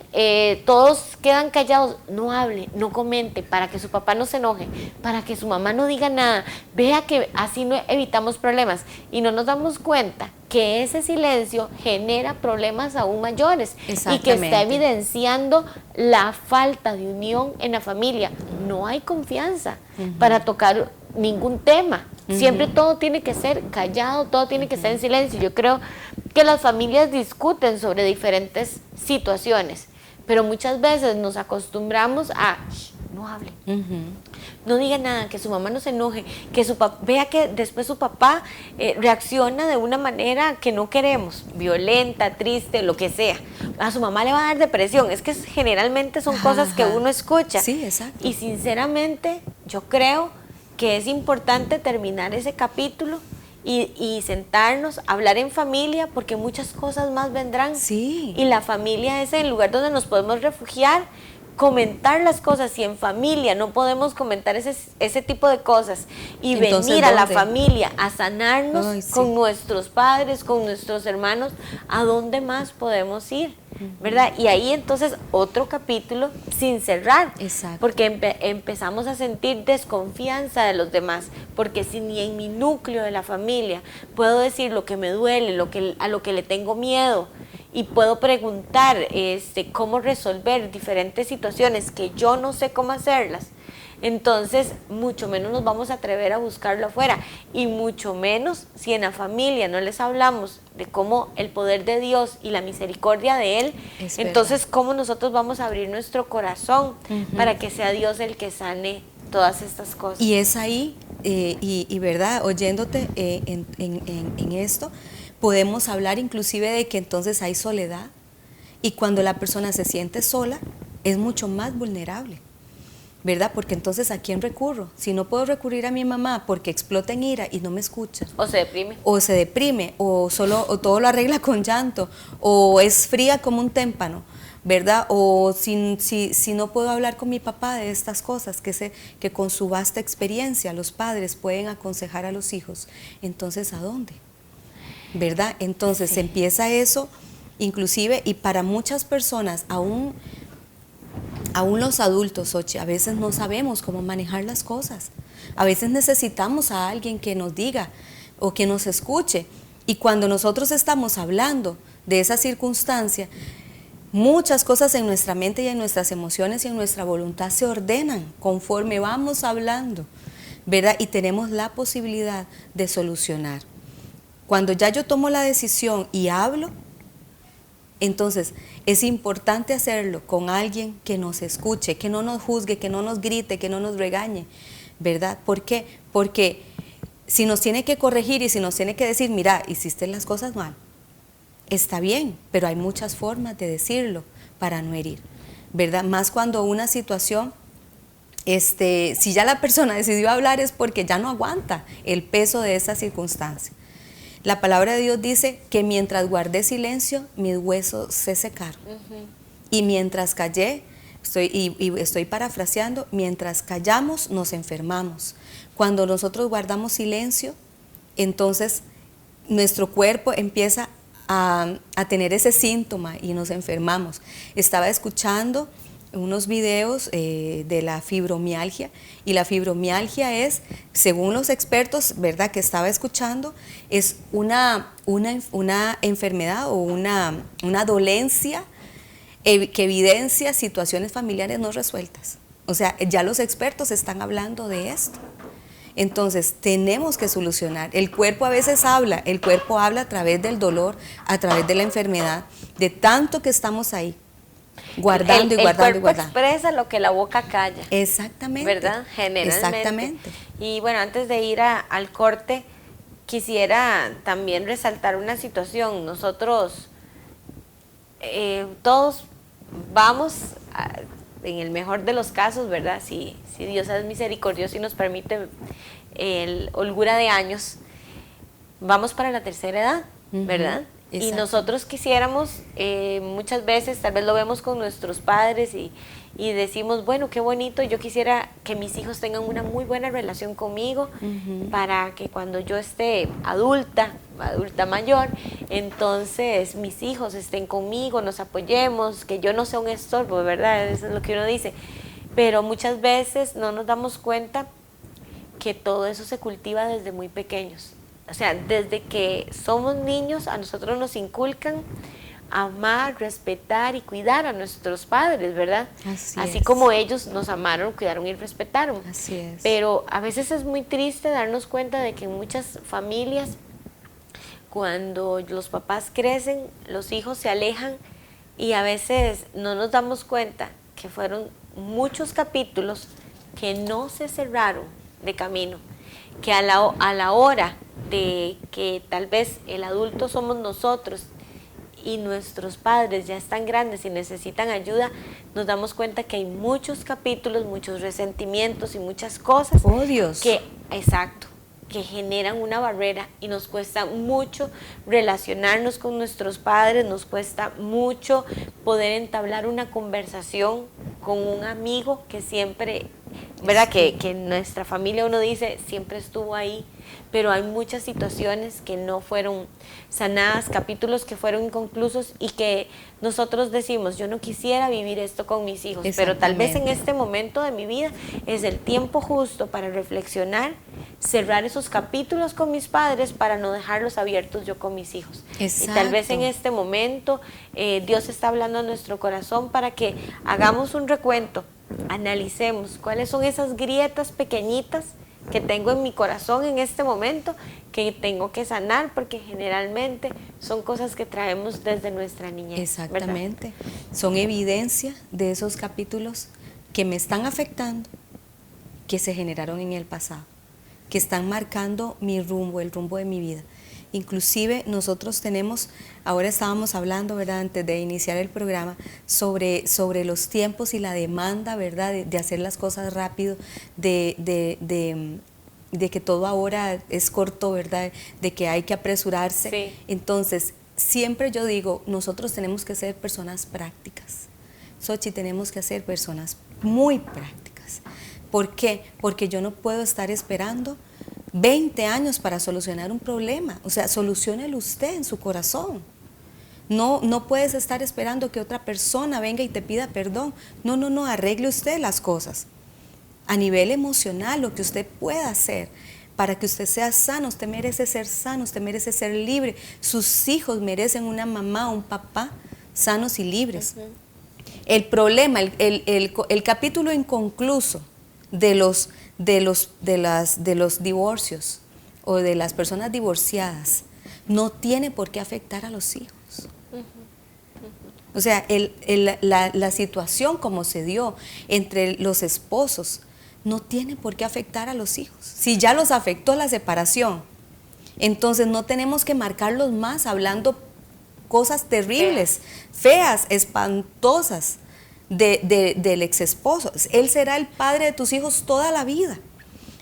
todos quedan callados, no hable, no comente, para que su papá no se enoje, para que su mamá no diga nada. Vea que así no evitamos problemas y no nos damos cuenta que ese silencio genera problemas aún mayores y que está evidenciando la falta de unión en la familia. No hay confianza para tocar ningún tema. Siempre todo tiene que ser callado, todo tiene que ser en silencio. Yo creo que las familias discuten sobre diferentes situaciones, pero muchas veces nos acostumbramos a no hable. No diga nada, que su mamá no se enoje, que vea que después su papá reacciona de una manera que no queremos, violenta, triste, lo que sea. A su mamá le va a dar depresión. Es que generalmente son cosas que uno escucha.
Sí, exacto.
Y sinceramente yo creo que es importante terminar ese capítulo y sentarnos, hablar en familia, porque muchas cosas más vendrán.
Sí.
Y la familia es el lugar donde nos podemos refugiar, comentar las cosas. Si en familia no podemos comentar ese tipo de cosas y
entonces,
venir a la
¿dónde?
familia a sanarnos con nuestros padres, con nuestros hermanos, ¿a dónde más podemos ir? ¿Verdad? Y ahí entonces otro capítulo sin cerrar.
Exacto.
Porque empezamos a sentir desconfianza de los demás, porque si ni en mi núcleo de la familia puedo decir lo que me duele, a lo que le tengo miedo, y puedo preguntar cómo resolver diferentes situaciones que yo no sé cómo hacerlas, entonces mucho menos nos vamos a atrever a buscarlo afuera, y mucho menos si en la familia no les hablamos de cómo el poder de Dios y la misericordia de Él, entonces cómo nosotros vamos a abrir nuestro corazón para que sea Dios el que sane todas estas cosas.
Y es ahí, y verdad, oyéndote en esto, podemos hablar inclusive de que entonces hay soledad, y cuando la persona se siente sola es mucho más vulnerable, ¿verdad? Porque entonces ¿a quién recurro? Si no puedo recurrir a mi mamá porque explota en ira y no me escucha.
O se deprime.
O todo lo arregla con llanto, o es fría como un témpano, ¿verdad? O si no puedo hablar con mi papá de estas cosas, que con su vasta experiencia los padres pueden aconsejar a los hijos, entonces ¿a dónde? ¿Verdad? Entonces empieza eso, inclusive, y para muchas personas, aún los adultos, Xochitl, a veces no sabemos cómo manejar las cosas. A veces necesitamos a alguien que nos diga o que nos escuche, Y cuando nosotros estamos hablando de esa circunstancia, muchas cosas en nuestra mente y en nuestras emociones y en nuestra voluntad se ordenan conforme vamos hablando, ¿verdad? Y tenemos la posibilidad de solucionar. Cuando ya yo tomo la decisión y hablo, entonces es importante hacerlo con alguien que nos escuche, que no nos juzgue, que no nos grite, que no nos regañe, ¿verdad? ¿Por qué? Porque si nos tiene que corregir y si nos tiene que decir, mira, hiciste las cosas mal, está bien, pero hay muchas formas de decirlo para no herir, ¿verdad? Más cuando una situación, si ya la persona decidió hablar es porque ya no aguanta el peso de esa circunstancia. La palabra de Dios dice que mientras guardé silencio, mis huesos se secaron. Y mientras callé, estoy parafraseando, mientras callamos nos enfermamos. Cuando nosotros guardamos silencio, entonces nuestro cuerpo empieza a tener ese síntoma y nos enfermamos. Estaba escuchando unos videos de la fibromialgia, y la fibromialgia es, según los expertos, ¿verdad?, que estaba escuchando, es una enfermedad o una dolencia que evidencia situaciones familiares no resueltas. O sea, ya los expertos están hablando de esto. Entonces, tenemos que solucionar. El cuerpo a veces habla, el cuerpo habla a través del dolor, a través de la enfermedad, de tanto que estamos ahí, guardando y guardando y guardando.
El cuerpo expresa lo que la boca calla.
Exactamente.
¿Verdad? Generalmente.
Exactamente.
Y bueno, antes de ir al corte, quisiera también resaltar una situación. Nosotros todos vamos en el mejor de los casos, ¿verdad? Si Dios es misericordioso y nos permite holgura de años, vamos para la tercera edad, ¿verdad? Y nosotros quisiéramos, muchas veces, tal vez lo vemos con nuestros padres y decimos, bueno, qué bonito, yo quisiera que mis hijos tengan una muy buena relación conmigo para que cuando yo esté adulta mayor, entonces mis hijos estén conmigo, nos apoyemos, que yo no sea un estorbo, ¿verdad? Eso es lo que uno dice. Pero muchas veces no nos damos cuenta que todo eso se cultiva desde muy pequeños. O sea, desde que somos niños, a nosotros nos inculcan amar, respetar y cuidar a nuestros padres, ¿verdad? Así como ellos nos amaron, cuidaron y respetaron.
Así es.
Pero a veces es muy triste darnos cuenta de que en muchas familias, cuando los papás crecen, los hijos se alejan y a veces no nos damos cuenta que fueron muchos capítulos que no se cerraron de camino, que a la hora de que tal vez el adulto somos nosotros y nuestros padres ya están grandes y necesitan ayuda, nos damos cuenta que hay muchos capítulos, muchos resentimientos y muchas cosas
odios
que generan una barrera y nos cuesta mucho relacionarnos con nuestros padres, nos cuesta mucho poder entablar una conversación con un amigo que siempre, ¿verdad? Que en nuestra familia uno dice siempre estuvo ahí, pero hay muchas situaciones que no fueron sanadas, capítulos que fueron inconclusos y que nosotros decimos, yo no quisiera vivir esto con mis hijos, pero tal vez en este momento de mi vida es el tiempo justo para reflexionar, cerrar esos capítulos con mis padres para no dejarlos abiertos yo con mis hijos.
Exacto.
Y tal vez en este momento Dios está hablando a nuestro corazón para que hagamos un recuento, analicemos cuáles son esas grietas pequeñitas que tengo en mi corazón en este momento, que tengo que sanar, porque generalmente son cosas que traemos desde nuestra niñez.
Exactamente. ¿Verdad? Son evidencia de esos capítulos que me están afectando, que se generaron en el pasado, que están marcando mi rumbo, el rumbo de mi vida. Inclusive nosotros tenemos, ahora estábamos hablando, ¿verdad?, antes de iniciar el programa, sobre los tiempos y la demanda, ¿verdad?, de hacer las cosas rápido, de que todo ahora es corto, ¿verdad?, de que hay que apresurarse.
Sí.
Entonces, siempre yo digo, nosotros tenemos que ser personas prácticas. Xochitl, tenemos que ser personas muy prácticas. ¿Por qué? Porque yo no puedo estar esperando 20 años para solucionar un problema. O sea, soluciónelo usted en su corazón. No puedes estar esperando que otra persona venga y te pida perdón. No, arregle usted las cosas. A nivel emocional, lo que usted pueda hacer para que usted sea sano. Usted merece ser sano, usted merece ser libre. Sus hijos merecen una mamá, un papá sanos y libres. El problema, el capítulo inconcluso de los divorcios o de las personas divorciadas no tiene por qué afectar a los hijos. O sea, la situación como se dio entre los esposos no tiene por qué afectar a los hijos. Si ya los afectó la separación, entonces no tenemos que marcarlos más hablando cosas terribles, feas, espantosas del ex esposo. Él será el padre de tus hijos toda la vida.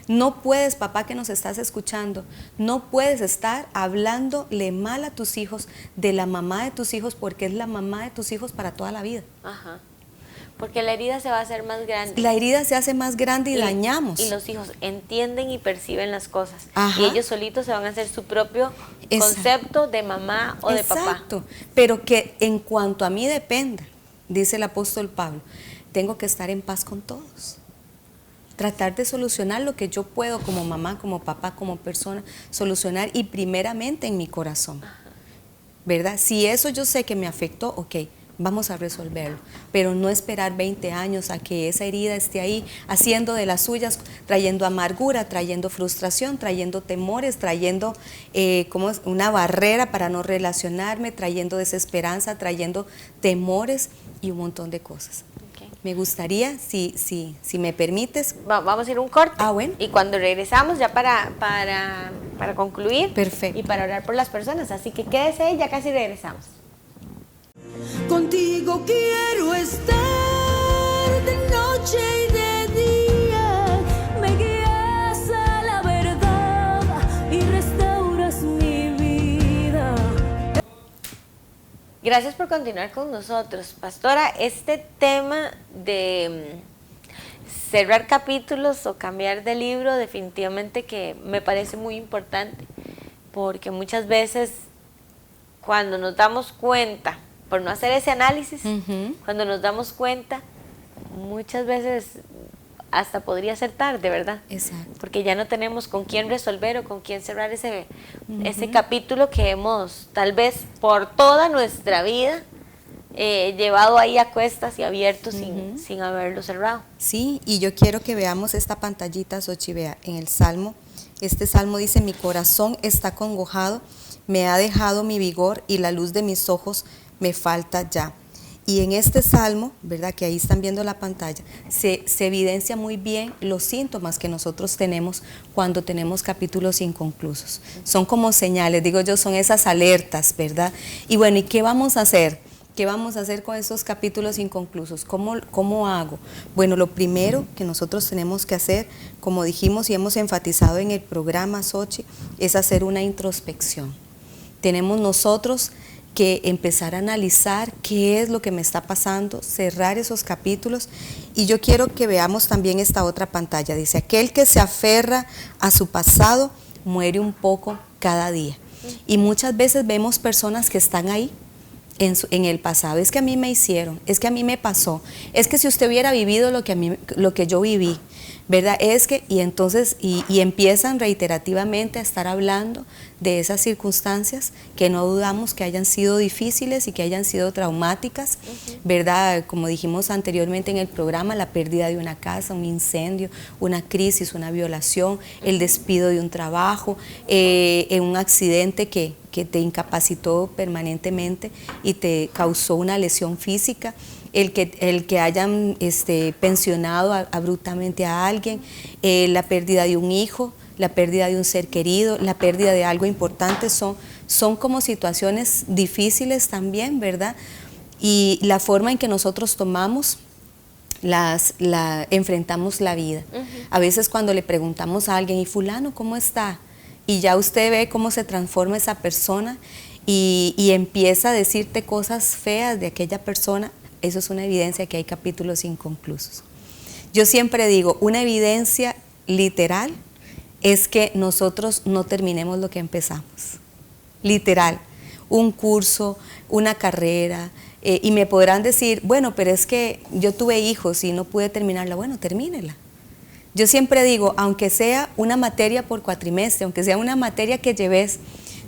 No puedes, papá que nos estás escuchando, no puedes estar hablándole mal a tus hijos de la mamá de tus hijos, porque es la mamá de tus hijos para toda la vida.
Ajá. Porque la herida se va a hacer más grande.
La herida se hace más grande y dañamos.
Y los hijos entienden y perciben las cosas.
Ajá.
Y ellos solitos se van a hacer su propio concepto de mamá o de papá.
Exacto. Pero que en cuanto a mí dependa, dice el apóstol Pablo, tengo que estar en paz con todos. Tratar de solucionar lo que yo puedo como mamá, como papá, como persona, solucionar y primeramente en mi corazón. ¿Verdad? Si eso yo sé que me afectó, ok, vamos a resolverlo, pero no esperar 20 años a que esa herida esté ahí, haciendo de las suyas, trayendo amargura, trayendo frustración, trayendo temores, trayendo una barrera para no relacionarme, trayendo desesperanza, trayendo temores y un montón de cosas. Me gustaría, si me permites.
Vamos a ir un corte.
Ah, bueno.
Y cuando regresamos, ya para concluir.
Perfecto.
Y para orar por las personas. Así que quédese, ya casi regresamos.
Contigo quiero estar de noche y de día. Me guías a la verdad y restauras mi vida.
Gracias por continuar con nosotros. Pastora, este tema de cerrar capítulos o cambiar de libro definitivamente que me parece muy importante, porque muchas veces cuando nos damos cuenta, por no hacer ese análisis, cuando nos damos cuenta, muchas veces hasta podría ser tarde, ¿verdad?
Exacto.
Porque ya no tenemos con quién resolver o con quién cerrar ese capítulo que hemos, tal vez por toda nuestra vida, llevado ahí a cuestas y abierto sin haberlo cerrado.
Sí, y yo quiero que veamos esta pantallita, Xochi, vea, en el Salmo. Este Salmo dice, mi corazón está congojado, me ha dejado mi vigor y la luz de mis ojos me falta ya. Y en este Salmo, ¿verdad? Que ahí están viendo la pantalla, se evidencia muy bien los síntomas que nosotros tenemos cuando tenemos capítulos inconclusos. Son como señales, digo yo, son esas alertas, ¿verdad? Y bueno, ¿y qué vamos a hacer? ¿Qué vamos a hacer con estos capítulos inconclusos? ¿Cómo hago? Bueno, lo primero que nosotros tenemos que hacer, como dijimos y hemos enfatizado en el programa, Xochi, es hacer una introspección. Tenemos nosotros que empezar a analizar qué es lo que me está pasando, cerrar esos capítulos. Y yo quiero que veamos también esta otra pantalla. Dice, aquel que se aferra a su pasado muere un poco cada día. Y muchas veces vemos personas que están ahí en el pasado. Es que a mí me hicieron, es que a mí me pasó, es que si usted hubiera vivido lo que yo viví, ¿verdad? Es que, y entonces, y empiezan reiterativamente a estar hablando de esas circunstancias que no dudamos que hayan sido difíciles y que hayan sido traumáticas, ¿verdad? Como dijimos anteriormente en el programa, la pérdida de una casa, un incendio, una crisis, una violación, el despido de un trabajo, un accidente que te incapacitó permanentemente y te causó una lesión física, el que hayan pensionado abruptamente a alguien, la pérdida de un hijo, la pérdida de un ser querido, la pérdida de algo importante, son como situaciones difíciles también, ¿verdad? Y la forma en que nosotros tomamos, enfrentamos la vida. A veces cuando le preguntamos a alguien, ¿y fulano cómo está? Y ya usted ve cómo se transforma esa persona y empieza a decirte cosas feas de aquella persona. Eso es una evidencia que hay capítulos inconclusos. Yo siempre digo, una evidencia literal es que nosotros no terminemos lo que empezamos. Literal, un curso, una carrera, y me podrán decir, bueno, pero es que yo tuve hijos y no pude terminarla. Bueno, termínela. Yo siempre digo, aunque sea una materia por cuatrimestre, aunque sea una materia que lleves,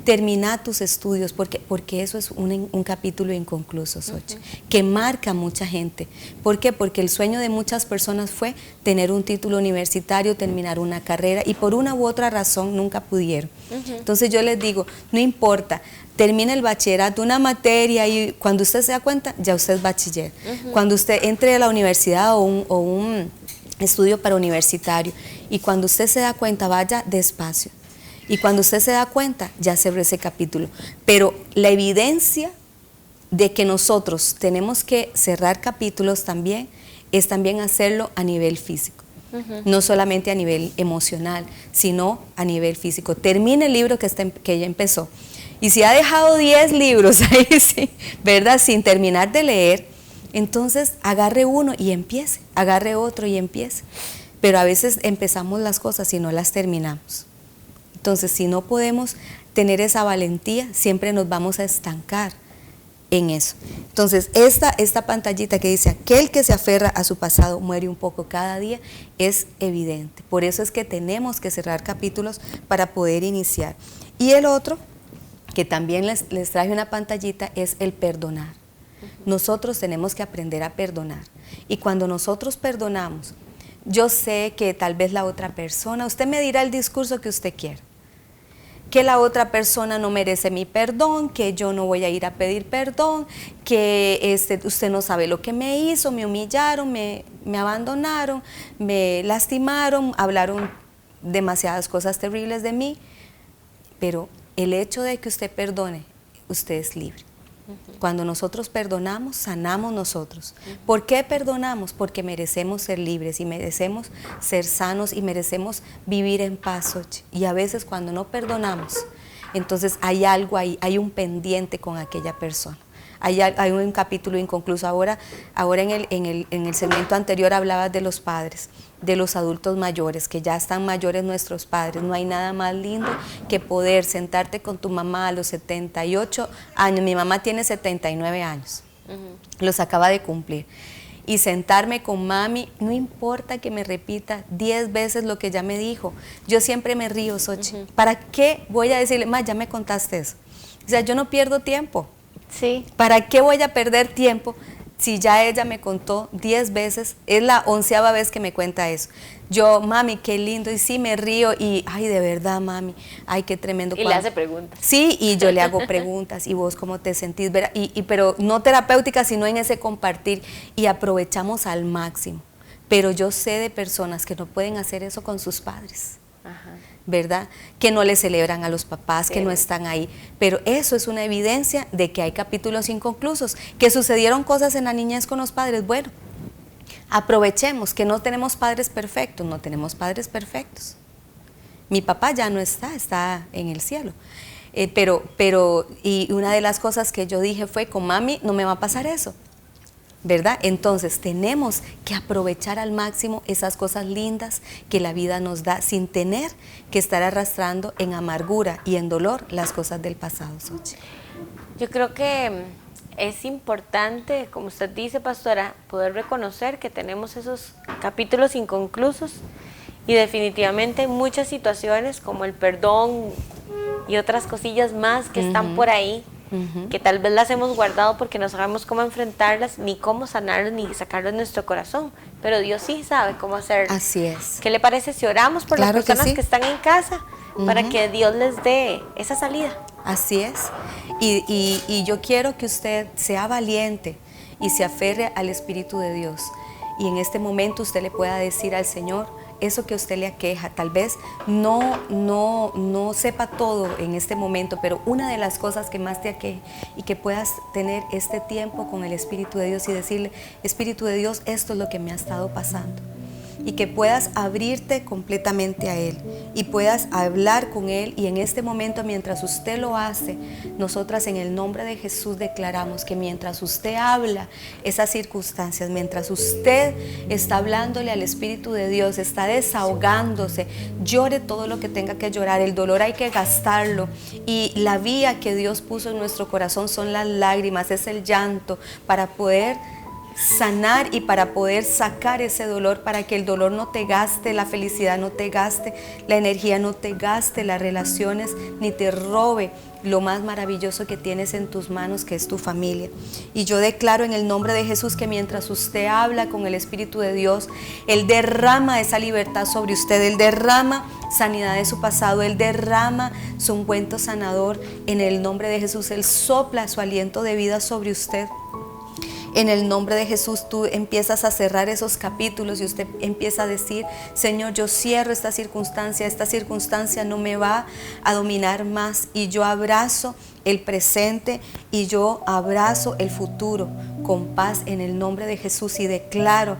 termina tus estudios, porque eso es un capítulo inconcluso, Xochitl, que marca a mucha gente. ¿Por qué? Porque el sueño de muchas personas fue tener un título universitario, terminar una carrera, y por una u otra razón nunca pudieron. Entonces yo les digo, no importa, termine el bachillerato, una materia, y cuando usted se da cuenta, ya usted es bachiller. Cuando usted entre a la universidad o un estudio para universitario, y cuando usted se da cuenta, vaya despacio. Y cuando usted se da cuenta, ya cerró ese capítulo. Pero la evidencia de que nosotros tenemos que cerrar capítulos también, es también hacerlo a nivel físico. No solamente a nivel emocional, sino a nivel físico. Termine el libro que ya empezó. Y si ha dejado 10 libros ahí, sí, ¿verdad? Sin terminar de leer, entonces agarre uno y empiece, agarre otro y empiece. Pero a veces empezamos las cosas y no las terminamos. Entonces, si no podemos tener esa valentía, siempre nos vamos a estancar en eso. Entonces, esta pantallita que dice, aquel que se aferra a su pasado muere un poco cada día, es evidente. Por eso es que tenemos que cerrar capítulos para poder iniciar. Y el otro, que también les traje una pantallita, es el perdonar. Nosotros tenemos que aprender a perdonar. Y cuando nosotros perdonamos, yo sé que tal vez la otra persona, usted me dirá el discurso que usted quiera, que la otra persona no merece mi perdón, que yo no voy a ir a pedir perdón, que usted no sabe lo que me hizo, me humillaron, me abandonaron, me lastimaron, hablaron demasiadas cosas terribles de mí, pero el hecho de que usted perdone, usted es libre. Cuando nosotros perdonamos, sanamos nosotros. ¿Por qué perdonamos? Porque merecemos ser libres y merecemos ser sanos y merecemos vivir en paz, Xochitl. Y a veces cuando no perdonamos, entonces hay algo ahí, hay un pendiente con aquella persona. Hay un capítulo inconcluso. Ahora en el segmento anterior hablabas de los padres, de los adultos mayores, que ya están mayores nuestros padres. No hay nada más lindo que poder sentarte con tu mamá a los 78 años. Mi mamá tiene 79 años, los acaba de cumplir. Y sentarme con mami, no importa que me repita 10 veces lo que ya me dijo. Yo siempre me río, Xochitl. ¿Para qué voy a decirle, ma, ya me contaste eso? O sea, yo no pierdo tiempo.
Sí.
¿Para qué voy a perder tiempo si ya ella me contó 10 veces? Es la 11ª vez que me cuenta eso. Yo, mami, qué lindo, y sí me río, y ay, de verdad, mami, ay, qué tremendo.
Y le hace preguntas.
Sí, y yo le hago preguntas, y vos cómo te sentís, pero no terapéuticas, sino en ese compartir, y aprovechamos al máximo. Pero yo sé de personas que no pueden hacer eso con sus padres. Ajá. ¿Verdad? Que no le celebran a los papás, sí, que no están ahí, pero eso es una evidencia de que hay capítulos inconclusos, que sucedieron cosas en la niñez con los padres. Bueno, aprovechemos que no tenemos padres perfectos, no tenemos padres perfectos. Mi papá ya no está en el cielo, y una de las cosas que yo dije fue, con mami no me va a pasar eso, ¿verdad? Entonces tenemos que aprovechar al máximo esas cosas lindas que la vida nos da, sin tener que estar arrastrando en amargura y en dolor las cosas del pasado, Xochitl.
Yo creo que es importante, como usted dice, pastora, poder reconocer que tenemos esos capítulos inconclusos, y definitivamente hay muchas situaciones como el perdón y otras cosillas más que están por ahí, que tal vez las hemos guardado porque no sabemos cómo enfrentarlas, ni cómo sanarlas, ni sacarlas de nuestro corazón, pero Dios sí sabe cómo hacerlo.
Así es.
¿Qué le parece si oramos por las personas que están en casa para que Dios les dé esa salida?
Así es, y yo quiero que usted sea valiente y se aferre al Espíritu de Dios, y en este momento usted le pueda decir al Señor eso que a usted le aqueja. Tal vez no sepa todo en este momento, pero una de las cosas que más te aqueje, y que puedas tener este tiempo con el Espíritu de Dios y decirle, Espíritu de Dios, esto es lo que me ha estado pasando, y que puedas abrirte completamente a Él y puedas hablar con Él. Y en este momento, mientras usted lo hace, nosotras en el nombre de Jesús declaramos que mientras usted habla esas circunstancias, mientras usted está hablándole al Espíritu de Dios, está desahogándose, llore todo lo que tenga que llorar. El dolor hay que gastarlo, y la vía que Dios puso en nuestro corazón son las lágrimas, es el llanto, para poder sanar y para poder sacar ese dolor, para que el dolor no te gaste, la felicidad no te gaste, la energía no te gaste, las relaciones ni te robe lo más maravilloso que tienes en tus manos, que es tu familia. Y yo declaro en el nombre de Jesús que mientras usted habla con el Espíritu de Dios, Él derrama esa libertad sobre usted, Él derrama sanidad de su pasado, Él derrama su ungüento sanador en el nombre de Jesús. Él sopla su aliento de vida sobre usted. En el nombre de Jesús tú empiezas a cerrar esos capítulos y usted empieza a decir: Señor, yo cierro esta circunstancia no me va a dominar más, y yo abrazo el presente y yo abrazo el futuro con paz en el nombre de Jesús. Y declaro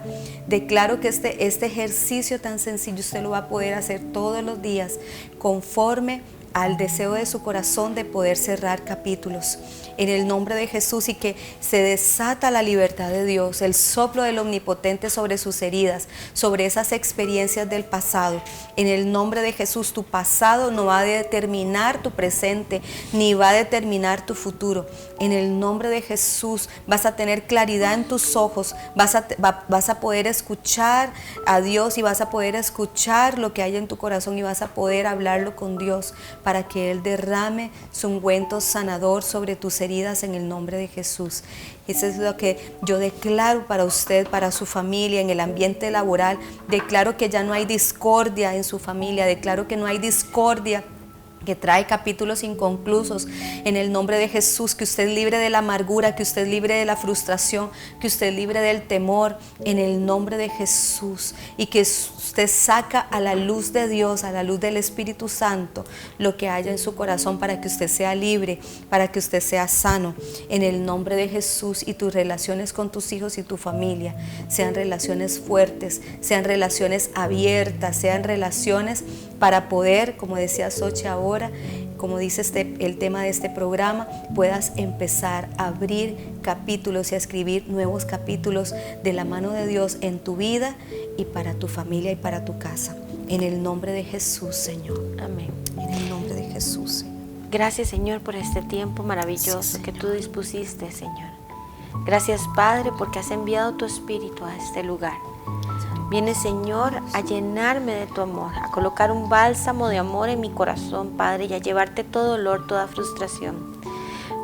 que este ejercicio tan sencillo usted lo va a poder hacer todos los días conforme al deseo de su corazón de poder cerrar capítulos en el nombre de Jesús, y que se desata la libertad de Dios, el soplo del Omnipotente sobre sus heridas, sobre esas experiencias del pasado. En el nombre de Jesús, tu pasado no va a determinar tu presente, ni va a determinar tu futuro. En el nombre de Jesús vas a tener claridad en tus ojos, vas a poder escuchar a Dios y vas a poder escuchar lo que hay en tu corazón y vas a poder hablarlo con Dios para que Él derrame su ungüento sanador sobre tus heridas en el nombre de Jesús. Eso es lo que yo declaro para usted, para su familia, en el ambiente laboral. Declaro que ya no hay discordia en su familia, declaro que no hay discordia que trae capítulos inconclusos en el nombre de Jesús, que usted libre de la amargura, que usted libre de la frustración, que usted libre del temor en el nombre de Jesús, y que usted saca a la luz de Dios, a la luz del Espíritu Santo, lo que haya en su corazón para que usted sea libre, para que usted sea sano en el nombre de Jesús, y tus relaciones con tus hijos y tu familia sean relaciones fuertes, sean relaciones abiertas, sean relaciones para poder, como decía Xochitl ahora, como dice el tema de este programa, puedas empezar a abrir capítulos y a escribir nuevos capítulos de la mano de Dios en tu vida y para tu familia y para tu casa. En el nombre de Jesús, Señor.
Amén.
En el nombre de Jesús, Señor.
Gracias, Señor, por este tiempo maravilloso,
Sí,
que tú dispusiste, Señor. Gracias, Padre, porque has enviado tu Espíritu a este lugar. Viene, Señor, a llenarme de tu amor, a colocar un bálsamo de amor en mi corazón, Padre, y a llevarte todo dolor, toda frustración.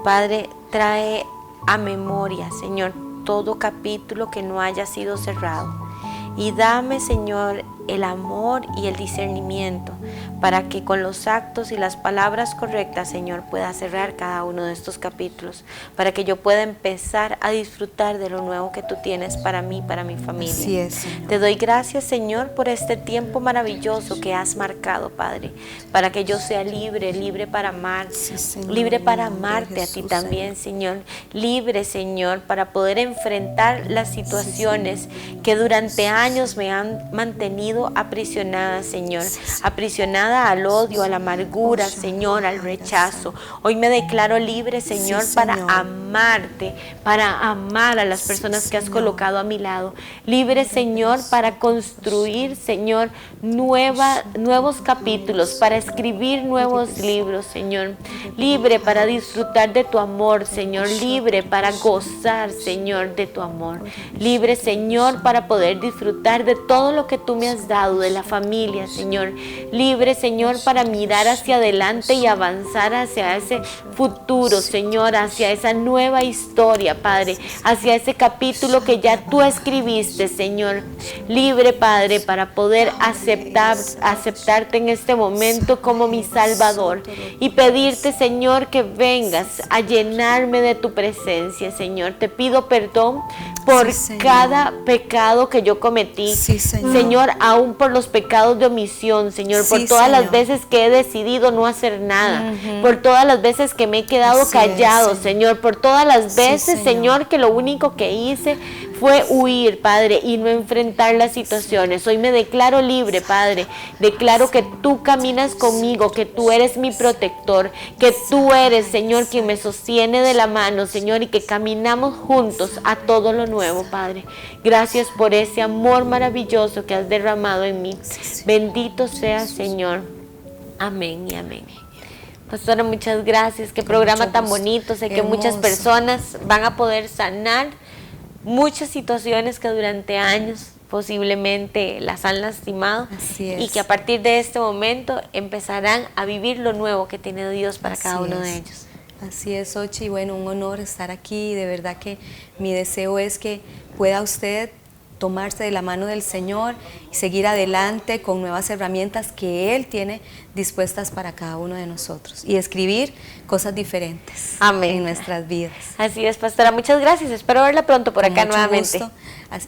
Padre, trae a memoria, Señor, todo capítulo que no haya sido cerrado. Y dame, Señor, el amor y el discernimiento para que con los actos y las palabras correctas, Señor, pueda cerrar cada uno de estos capítulos, para que yo pueda empezar a disfrutar de lo nuevo que tú tienes para mí, para mi familia.
Así es, Señor.
Te doy gracias, Señor, por este tiempo maravilloso que has marcado, Padre, para que yo sea libre, libre para amar,
Sí, Señor,
libre para
en el nombre de
amarte a ti
Jesús,
también, Señor. Libre, Señor, para poder enfrentar las situaciones que durante años me han mantenido aprisionada, Señor, aprisionada al odio, a la amargura, Señor, al rechazo. Hoy me declaro libre, Señor,
Sí,
para
Señor.
amarte, para amar a las personas que has colocado a mi lado. Libre, Señor, para construir, Señor, nuevos capítulos, para escribir nuevos libros, Señor. Libre para disfrutar de tu amor, Señor. Libre para gozar, Señor, de tu amor. Libre, Señor, para poder disfrutar de todo lo que tú me has dado, de la familia, Señor. Libre, Señor, para mirar hacia adelante y avanzar hacia ese futuro, Señor, hacia esa nueva historia, Padre, hacia ese capítulo que ya tú escribiste, Señor. Libre, Padre, para poder aceptarte en este momento como mi Salvador y pedirte, Señor, que vengas a llenarme de tu presencia, Señor. Te pido perdón por
Sí, Señor.
cada pecado que yo cometí,
Sí, Señor.
Señor, aún por los pecados de omisión, Señor, por
Sí,
todas las
Señor.
veces que he decidido no hacer nada, por todas las veces que me he quedado
Así
callado,
es,
Señor, por todas las
Sí,
veces,
Señor.
Señor, que lo único que hice fue huir, Padre, y no enfrentar las situaciones. Hoy me declaro libre, Padre. Declaro que tú caminas conmigo, que tú eres mi protector, que tú eres, Señor, quien me sostiene de la mano, Señor, y que caminamos juntos a todo lo nuevo, Padre. Gracias por ese amor maravilloso que has derramado en mí. Bendito sea, Señor. Amén y amén. Pastora, muchas gracias. Qué programa tan bonito. Sé que muchas
Hermoso.
personas van a poder sanar muchas situaciones que durante años posiblemente las han lastimado.
Así es.
Y que a partir de este momento empezarán a vivir lo nuevo que tiene Dios para cada uno de ellos.
Así es, Xochitl, y bueno, un honor estar aquí. De verdad que mi deseo es que pueda usted tomarse de la mano del Señor y seguir adelante con nuevas herramientas que Él tiene dispuestas para cada uno de nosotros y escribir cosas diferentes.
Amén.
En nuestras vidas.
Así es, pastora, muchas gracias, espero verla pronto por
Con
acá
mucho
nuevamente.
gusto.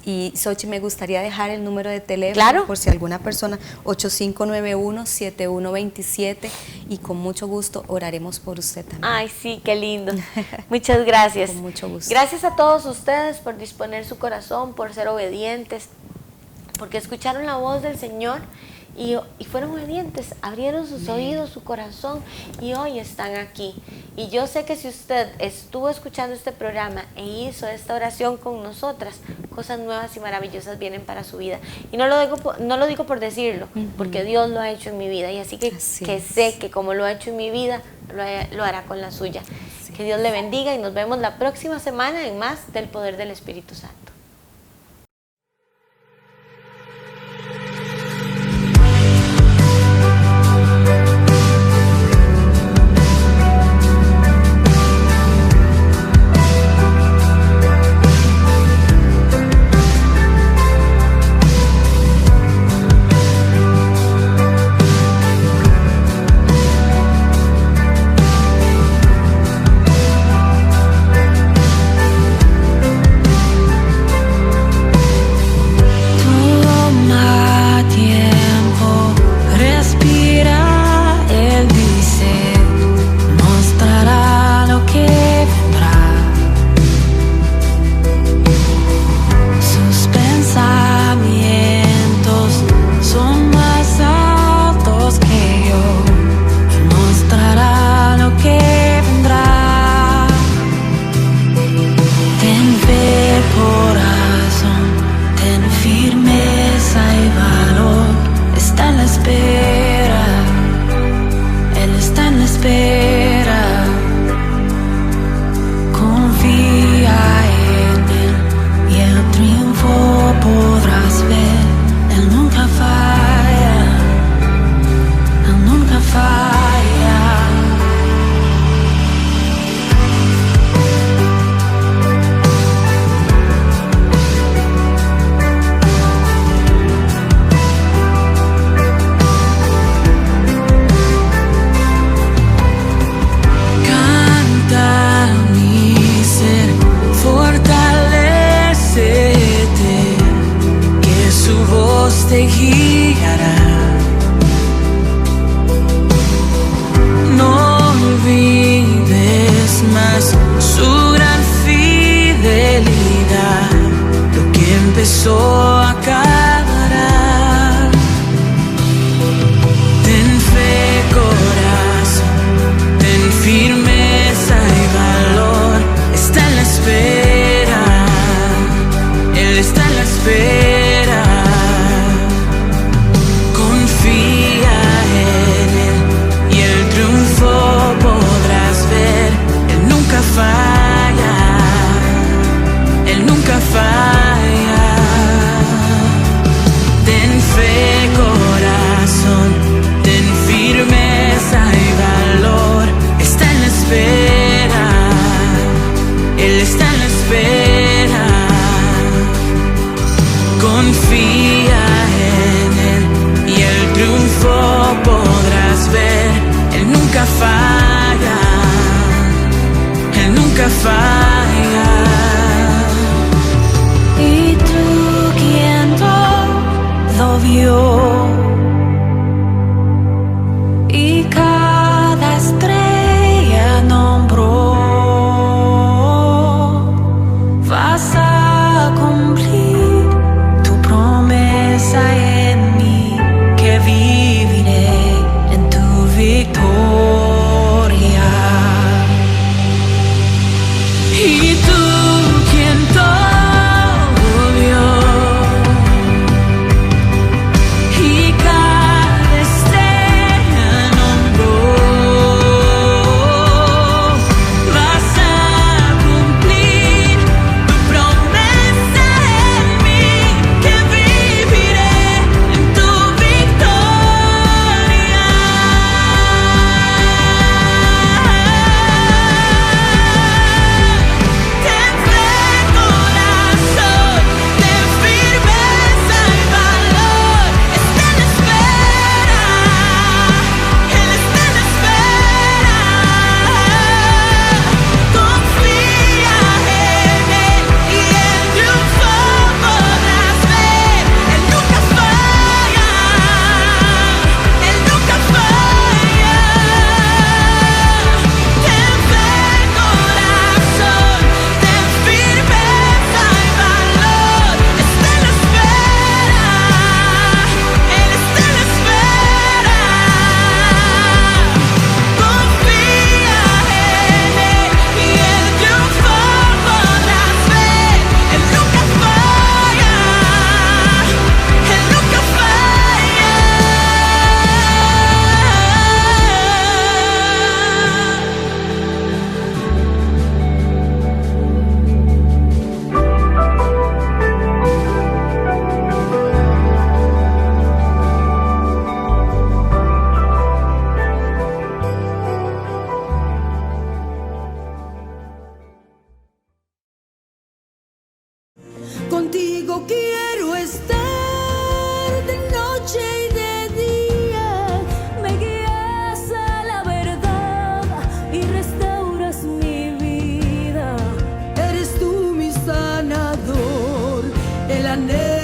Y Xochitl, me gustaría dejar el número de teléfono,
Claro,
por si alguna persona, 8591-7127, y con mucho gusto oraremos por usted también.
ay sí, qué lindo, muchas gracias.
Con mucho gusto.
Gracias a todos ustedes por disponer su corazón, por ser obedientes, porque escucharon la voz del Señor y fueron obedientes, abrieron sus oídos, su corazón, y hoy están aquí. Y yo sé que si usted estuvo escuchando este programa e hizo esta oración con nosotras, cosas nuevas y maravillosas vienen para su vida. Y no lo digo por decirlo, porque Dios lo ha hecho en mi vida, y así que sé que como lo ha hecho en mi vida, lo hará con la suya. Que Dios le bendiga y nos vemos la próxima semana en más del Poder del Espíritu Santo.
el anhelo